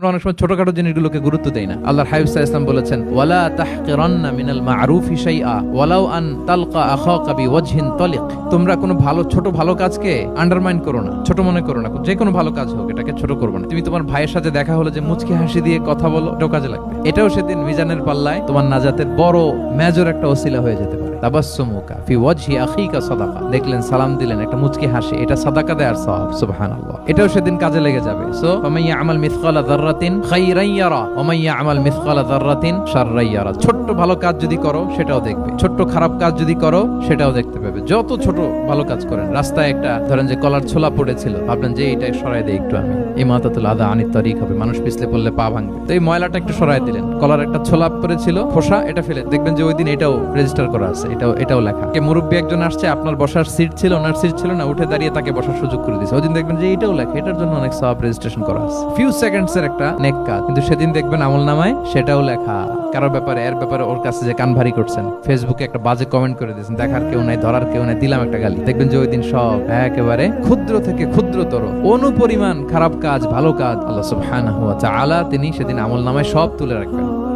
আমরা অনেক সময় ছোটখাটো জিনিসগুলোকে গুরুত্ব দেই না। আল্লাহর হাবিব সাল্লাল্লাহু আলাইহি ওয়াসাল্লাম বলেছেন, ওয়ালা তাহকিরান্না মিনাল মা'রুফি শাইআ ওয়ালাউ আন তালকা আখাকা বিওয়াজহিন তালিক। তোমরা কোনো ছোট ভালো কাজকে আন্ডারমাইন করো না, ছোট মনে করো না। যে কোনো ভালো কাজ হোক, এটাকে ছোট করবে না। তুমি তোমার ভাইয়ের সাথে দেখা হলো যে মুচকি হাসি দিয়ে কথা বলো, এটাও কাজে লাগবে। এটাও সেদিন মিজানের পাল্লায় তোমার নাজাতের বড় মেজর একটা ওসিলা হয়ে যেতে পারে। তাবাসসুমুকা ফি ওয়াজহি আখিকা সাদাকা। দেখলেন, সালাম দিলেন, একটা মুচকি হাসি, এটা সাদাকা দেওয়ার সওয়াব। সুবহানাল্লাহ। এটাও সেদিন কাজে লেগে যাবে। সো ফামান ইয়ামাল মিসকালা যাররাতিন খাইরান ইয়ারা ওয়া মান ইয়ামাল মিসকালা যাররাতিন শাররান ইয়ারা। ছোট্ট ভালো কাজ যদি করো সেটাও দেখবে, ছোট্ট খারাপ কাজ যদি করো সেটাও দেখতে পাবে। যত ছোট ভালো কাজ করেন, রাস্তায় একটা ধরেন যে কলার ছোলা পড়েছিল, ভাবলেন যে এটা সরাই দেই একটু, আমি ইমাতাতুল আদা আনিত তারিক হবে, মানুষ পিছলে পড়লে পা ভাঙবে, তো এই ময়লাটা একটু সরাই দিলেন। কলার একটা ছোলা পড়েছিল, খোসা, এটা ফেলে দেখবেন যে ওই দিন এটাও রেজিস্টার করা আছে, এটাও লেখা। মুরব্বী একজন আসছে, আপনার বসার সিট ছিল, ওনার সিট ছিল না, উঠে দাঁড়িয়ে তাকে বসার সুযোগ করে দিয়েছে, ওই দিন দেখবেন যে এটাও লেখা, এটার জন্য অনেক সওয়াব রেজিস্ট্রেশন করা আছে। ফিউ সেকেন্ডস এর একটা নেক কাজ, কিন্তু সেদিন দেখবেন আমলনামায় সেটাও লেখা। কারোর ব্যাপারে, এর ব্যাপারে ওর কাছে যে কান ভারী করছেন, ফেসবুকে একটা বাজে কমেন্ট করে দিয়েছেন, দেখার কেউ নাই, ধরার কেউ নাই, দিলাম একটা গালি, দেখবেন যে ওই দিন সব একেবারে ক্ষুদ্র থেকে ক্ষুদ্রতর অনুপরিমাণ খারাপ কাজ, ভালো কাজ আল্লাহ সুবহানাহু ওয়া তাআলা তিনি সেদিন আমলনামায় সব তুলে রাখবেন।